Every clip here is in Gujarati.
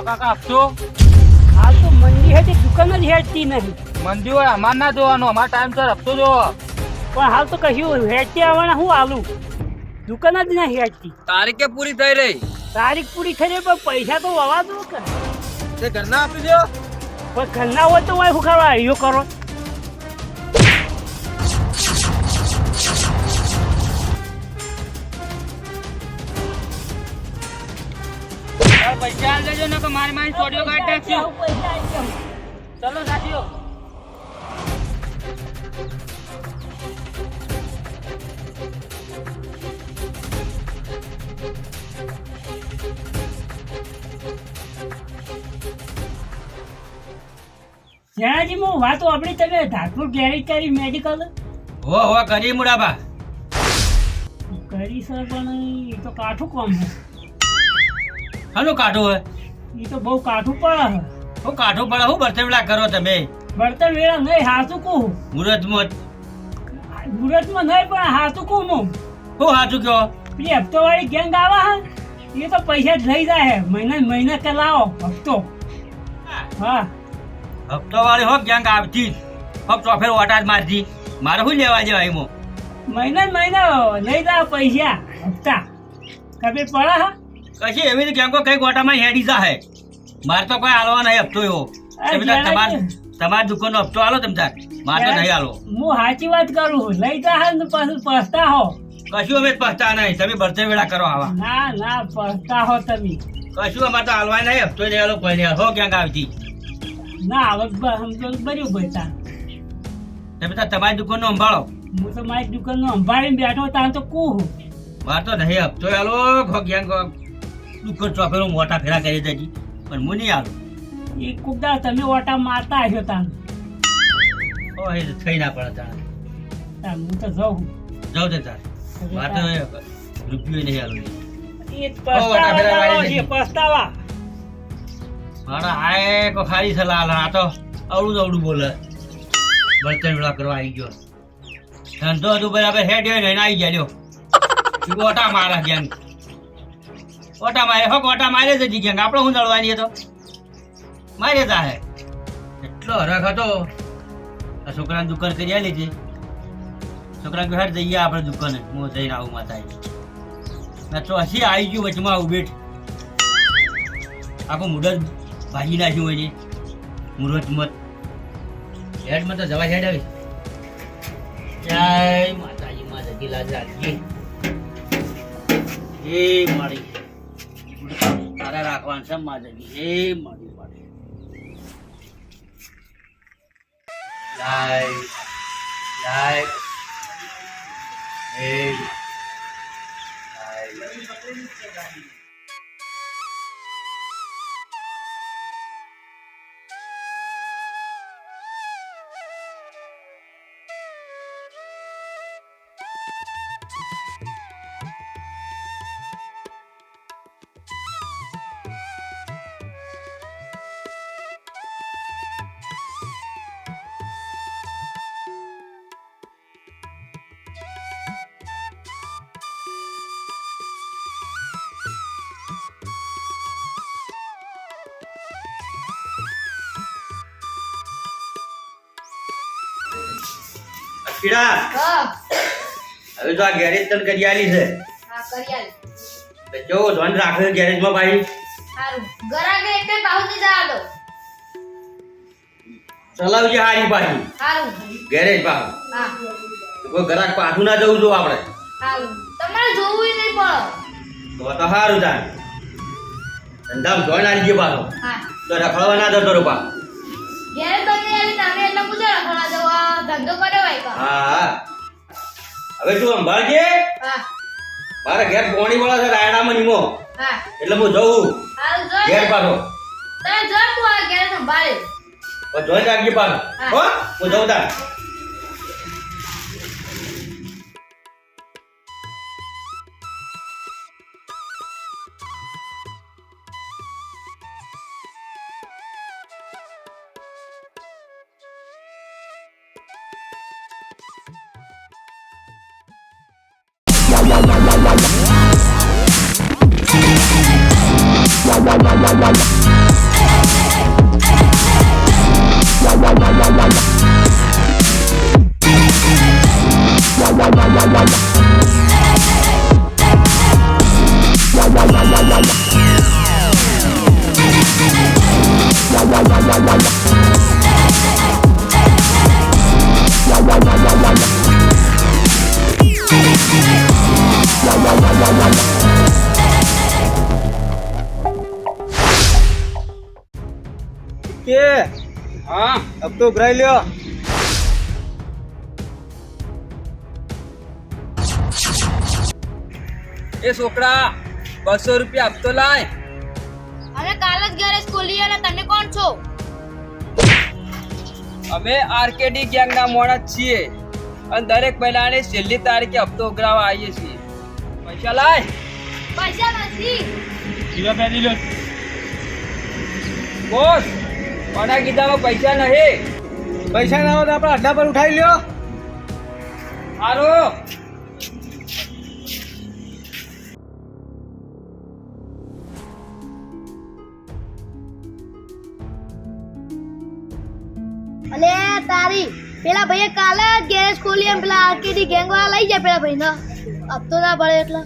કાકા હપ્તો હાલ તો મંદી હતી, દુકાન જ હેડતી નહીં. મંદી હોય અમાર ના જોવાનો, અમાર ટાઈમ સર હપ્તો જોવો. પણ હાલ તો કશું હેડતી આવવાના હું આલું, દુકાન જ નહીં હેડતી. તારીખે પૂરી થઈ રહી, તારીખ પૂરી થઈ રહી, પણ પૈસા તો વવા દો કે. તે ઘરના આપી દો. પણ ઘરના હોય તો હું કરવા આવ્યો કરો. પૈસા આલ દેજો ને કે મારી છોડીઓ કાઢી નાખશું. પૈસા આવી ગયા. ચલો સાથીઓ. જણાજી હું વાતો આપણી તમે ધારપુર ગેરેજ કરી મેડિકલ હો કરી મુડાબા. કરી સર, પણ એ તો કાઠું કામ છે. હાલો કાઢો હે, એ તો બહુ કાઠું પડે છે. હું કાઢો પડે, હું બરતેવડા કરો તમે બળતણ વેળા નહીં, હાથું કહું. મુહૂર્તમાં મુહૂર્તમાં નહીં, પણ હાથું કહું હું. હું સાચું કહો. પેલી હપ્તોવાળી ગેંગ આવે હે, એ તો પૈસા જ લઈ જાય હે. મહિના કે લાવો હપ્તો. હા, હપ્તો વાળી હો ક્યાંક આવતી હપ ચોફેર ઓટા જ મારતી. મારે શું લેવા જવાય એમાં? મહિના લઈ જાય પૈસા હપ્તા. ખબર પડે હા. કશી એવી તો ક્યાંકો કઈ ગોટામાં હેડી જાહે. મારે તો કોઈ હાલવા નહીં હપ્તો એવો. તમે તાર તમારી દુકાનનો હપ્તો હાલો તમે તાર. મારે તો નહીં હાલો. હું સાચી વાત કરું, લઈ જાય ને પાછું પસ્તા હો. કશું અમે પછતા નહીં, તમે બરતે વેળા કરો આવા. ના પસ્તા હો તમે. કશું અમારે તો હાલવા નહીં, હપ્તો નહીં હાલો કોઈ નહીં. હો ક્યાંક આવતી ના હવે બર્યું બચા. તમે તાર તમારી દુકાનનો સંભાળો. હું તો મારી દુકાનનો સંભાળીને બેઠો ત્યાં તો કહું. મારે તો નહીં હપ્તો હાલો. ખો ક્યાંક દુકાન ચોફેરો મોટા ફેરા કરી દેજી, પણ હું નહીં હાલું. એ કુકદા તમે ઓટા મારતા હશો તાન. ઓ એ તો થઈ ના પડે તાર. હું તો જાઉં. જાઉં તે તાર. મારે તો રૂપિયો નહીં હાલું. એ પસ્તાવા મારા હાય કો ખાલી સલાહ આ તો અવડું બોલે. બર્તન વેળા કરવા આવી ગયો. ધંધો હતું બરાબર હેડ હોય ને આવી ગયા લ્યો. ઓટા મારા ગેંગ ઓટા મારે હો ઓટા મારે જ ગેંગ. આપણે શું દળવાની તો મારે તા હે. એટલો હરખ હતો. આ છોકરાની દુકાન કરી આલી છે. છોકરા કે હેડ જઈએ આપણે દુકાને, હું જઈને આવું માતા. ના તો હસી આવી ગયું વચમાં આવું બેઠ. આખું મુઢ ભાજી નાખ્યું હોય ને મુહૂર્તમાં. હેડમાં તો જવા હેડ આવી. જય માતાજી, માતાજી લાજ રાખી. એ મારી તારા રાખવાનું છે માતાજી. એ મારી મારી લાય લાય એ કીડા હવે તો આ ગેરેજ તને કરી આલી છે. હા કરી આલી. જો ધન રાખે ગેરેજમાં ભાઈ. સારું ગરાકે એટલે પાઉતી જા દો. ચલાવજે હારી પાછી સારું. ગેરેજ પાછું. હા કોઈ ગ્રાહક પાછું ના જવું જો આપણે. સારું. તમારે જોવું નહીં પડે. તો સારું થાય. ધંધામાં જોઈને આવી ગયો પાછો હા તો રખડવા ના જતો રૂપા. ઘેર બની આલી તમે એટલે પૂછો રખડા જવા ધંધો કરે ભાઈ કા. હા હવે તું સંભાળજે. હા મારા ઘેર પોણી વાળા છે રાયડામાં નીમો, હા એટલે હું જઉં સારું જો ઘેર પાછો. તમે જો તું આ ઘેર સંભાળે. પણ જોઈ રાખજે પાછો. હો હું જઉં તાર. la la la la la કે હા अब तो उभराई લ્યો એ છોકરા 200 રૂપિયા આપતો લાય. અને કાલ જ ઘરે સ્કૂલી અને તમે કોણ છો? અમે આરકેડી ગેંગના મોણસ છીએ અને દરેક મહિનાની છેલ્લી તારીખે હપ્તો ઉઘરાવા આવીએ છીએ. પૈસા લાય. પૈસા નથી. જીવા પેલી લો બોસ કોના કીધામાં પૈસા નહીં. પૈસા ના હોય તો આપણે અડ્ડા પર ઉઠાઈ લ્યો હારો અલે તારી પેલા ભાઈએ કાલે જ ગેરેજ ખોલી એમ પેલા આરકેડી ગેંગ વાળા લઈ જાય પેલા ભાઈને હપ્તો ના ભરે એટલે.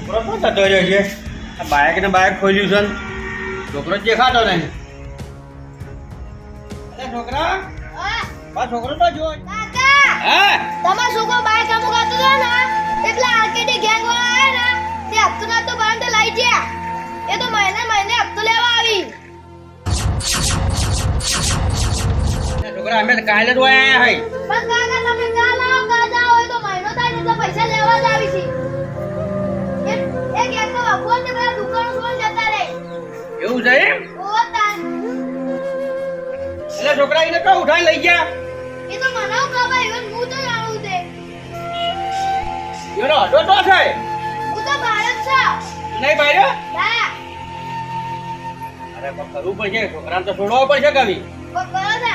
છોકરો શું થતો રહ્યો છે? આ બાઇક ને બાઇક ખોલ્યું છે ને છોકરો જ દેખાતો નહીં. અરે છોકરા બા છોકરો તો જો કાકા હા તમારો છોકરો બાઈક અમુક હતો ને એટલા આરકેડી ગેંગ વાળા આયા ને તે હપ્તો ના તો ભરન તે લઈ ગયા. એ તો મહિને મહિને હપ્તો લેવા આવી. છોકરા અમે તો કાલે જ આયા હઈ. પણ કાકા તમે કાલ આવો કાજા હોય તો મહિનો થાય એટલે પૈસા લેવા જ આવી છે. એ ગેંગ નો વફોન ને પેલા દુકાનો છોડી જતા રહે. એવું છે એમ? ઓ તાન એટલે છોકરા એને તો ઉઠાઈ લઈ ગયા. એ તો મનાવ કાબા even હું તો જાણું તે. એનો અડો તો છે હું તો ભારત છે. નહીં ભાઈ ના અરે પણ કરવું પડશે છોકરાને તો છોડવા પડશે કવિ. કરો ને.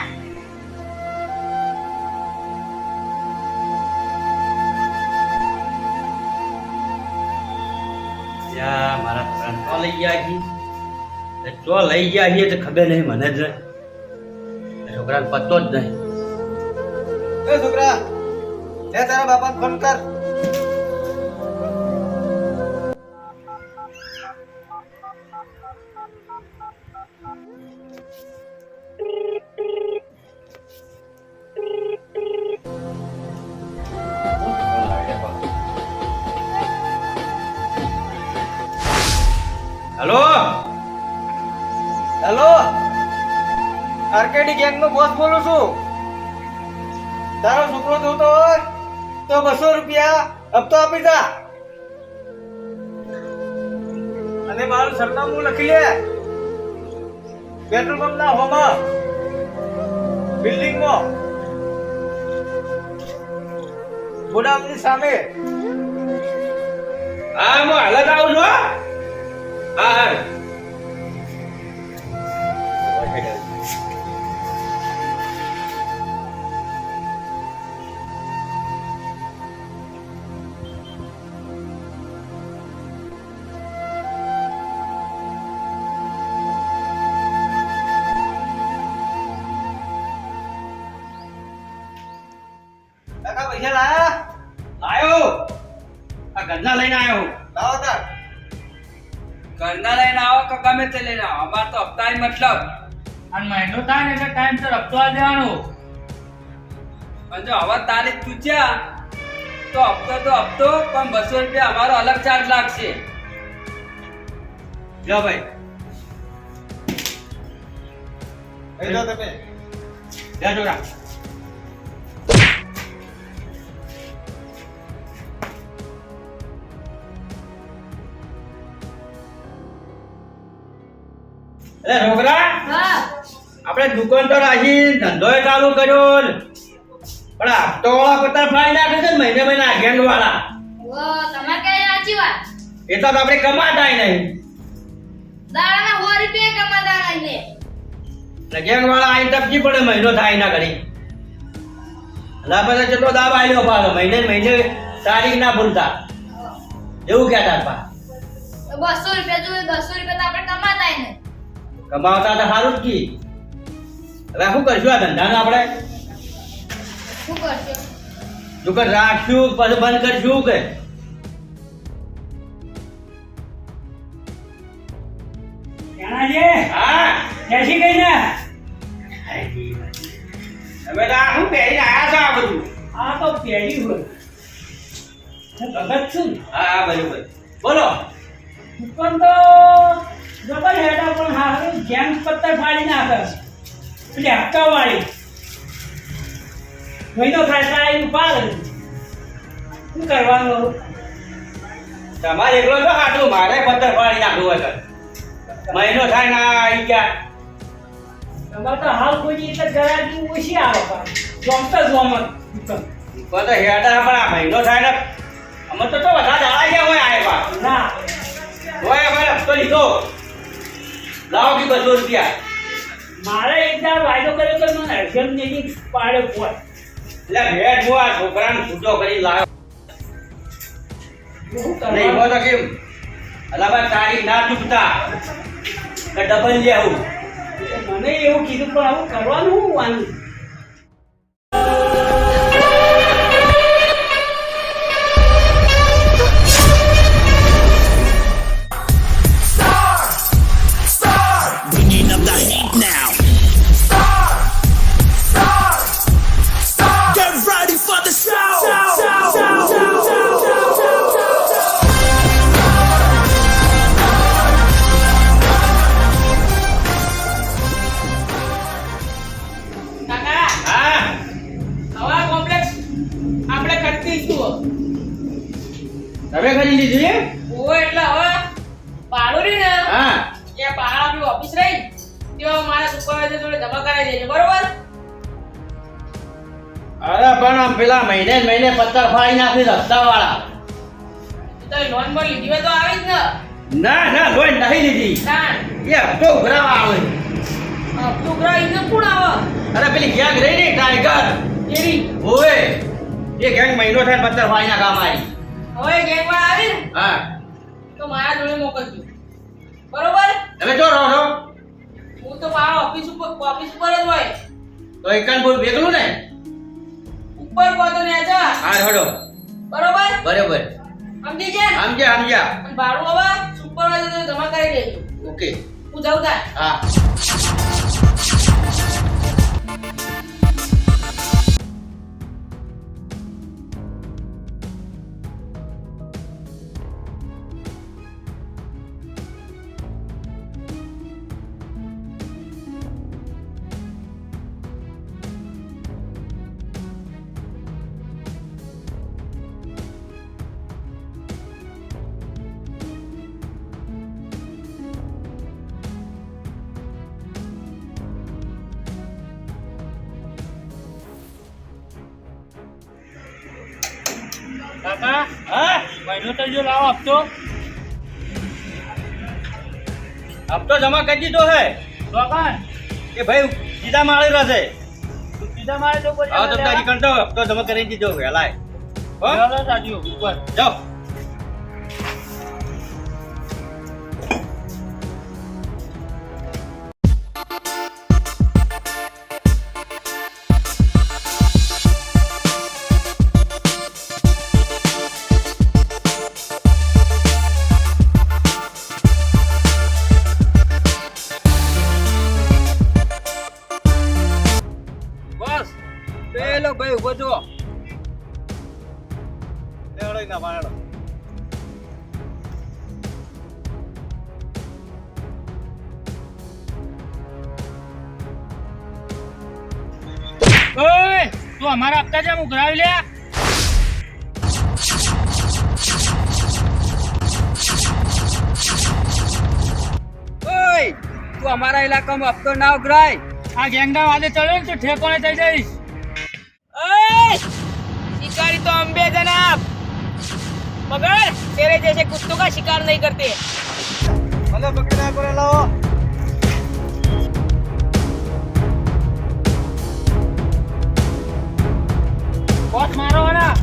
યા મારા છોકરાને તો લઈ ગયા છી. તો લઈ ગયા છીએ તો ખબર નહીં મને જ નહીં. છોકરાને પત્તો જ નહીં. એ છોકરા લે તારા બાપાને ફોન કર હેલો હેલો આરકેડી ગેંગ નો બોસ બોલું છું. તારો છોકરો જોતો હોય તો 200 રૂપિયા હપ્તો આપી જા અને મારું સરનામું લખી લે. પેટ્રોલ પંપ ના હોમાં બિલ્ડિંગ માં ગોડાઉનની સામે. હા હું હાલ જ આવું છું હો. હા હા આ ઘરના લઈને આવ્યો હું. લાવો તાર. ઘરના લઈને આવો કે ગમે તે લઈને આવો, અમારે તો હપ્તાની મતલબ. અને મહિનો થાય ને એટલે ટાઈમ સર હપ્તો આ દેવાનો. અને જો હવે તારીખ ચૂક્યા તો હપ્તો પણ 200 રૂપિયા અમારો અલગ ચાર્જ લાગશે. લો ભાઈ લઈ લો તમે. જા છોકરા. અરે છોકરા, હા આપણે દુકાન તો રાખી ધંધોય ચાલુ કર્યો ને. પણ હપ્તો વાળા પત્તા ફાડી નાખે છે ને મહિને મહિને ગેંગ વાળા. ઓ તમારે કઈ સાચી વાત એટલા તો આપણે કમાતા નહીં. દાડાના 100 રૂપિયા કમાતા નહીં ને ગેંગ વાળા આઈ ટપકી પડે મહિનો થાય ના ઘડી. અલા પછી કેટલો દાબ આલ્યો પાછો મહિને ને મહિને તારીખ ના ભૂલતા એવું કહેતા પા. તો 200 રૂપિયા જોઈએ 200 રૂપિયા તો આપણે કમાતા નહીં કમાવતા તો સારું જ કી. હવે શું કરશું આ ધંધાનો આપણે? શું કરશો દુકાન રાખશું પછી બંધ કરશું કે? ત્યાંના જે હા ક્યાંથી ગઈ ને હવે તો આ શું પહેરીને આયા છો આ બધું? આ તો પેઢી હોય ભગત છું ને. હા હા બરોબર બોલો. દુકાન તો જબર હેડા પણ હારું ગેંગ પત્તર ફાડી નાખે એટલે હપ્તા વાળી મહિનો થાય ત્યાં એનું પાર શું કરવાનું? તમારે એકલો તો હાટું મારે પત્તર પાડી નાખવું હોય કર. મહિનો થાય ના આવી ગયા. તમારે તો હાલ કોઈ એટલે ગરાકી ઓછી આવે પણ જોમતા જોમત દુકાન તો હેડા પણ આ મહિનો થાય ને અમે તો વધારે દાડા ગયા હોય આવ્યા ના હોય અમારે હપ્તો લીધો લાવો કે 200 રૂપિયા. મારે એક દાડ વાયદો કર્યો તો મને અડધમ ને પાડ્યો પોત એટલે ભેટ હું આ છોકરાને છૂટો કરી લાવ્યો શું નહીં કરવાનું? હો તો કેમ અલાબા તારીખ ના ચૂકતા કે ડબલ લેવું. મને એવું કીધું પણ આવું કરવાનું શું વાનું? Bringing up the heat now. Get ready for the show. કાકા હા હવે કોમ્પ્લેક્સ આપણે કરતી છું. તમે કરી લીધી એમ? ઓ એટલે હવે પાડો રે ને હા એ પહાડ આપણી ઓફિસ રહી તેઓ મારા સુપરવાઇઝર જોડે જમા કરાવી દેજો બરોબર. અરે પણ આમ પેલા મહિને ને મહિને પત્તર ફાડી નાખી રસ્તા વાળા. તો લોન પર લીધી હોય તો આવી જ ને. ના ના લોન નહીં લીધી. તાણ એ હપ્તો ઉઘરાવા આવે. છોકરા ઇને કોણ આવે અરે પેલી ગેંગ રહી ને ટાઈગર એરી ઓય એ ગેંગ મહિનો થાય ને પત્તર ફાડી નાખવા મારી. હવે ગેંગ વાળા આવી ને હા તો મારા જોડે મોકલજો બરોબર. તમે જો રહો છો હું તો મારા ઓફિસ ઉપર જ હોય તો એકાન બોલ બેગલું ને. ઉપર પહોંચો ને જા હા હડો બરોબર. બરોબર સમજી ગયા ને? સમજ્યા સમજ્યા. અને ભાડું હવે સુપરવાઇઝર જોડે જમા કરી દેજો. ઓકે હું જાઉં તાર. હા કાકા હા મહિનો તો જો લાવો હપ્તો હપ્તો જમા કરી દીધો હે દુકાન કે ભાઈ સીધા માળી રહેશે. સીધા મારે તો કોઈ હા તો તારી કંટો હપ્તો જમા કરી દીધો વહેલાય. હો સાચું ઉપર જાઓ. તું અમારા હપ્તા જેમ ઉઘરાવી લે. ઓય તું અમારા ઇલાકામાં હપ્તો ના ઉઘરાય. આ ગેંગના વાદે ચડ્યો ને તો ઠેકોણે થઈ જઈશ. ओए! शिकारी तो हम भी है जनाब, मगर तेरे जैसे कुत्तों का शिकार नहीं करते. ભલે પકડી નાખો ને લાવો. બોસ મારો વાળા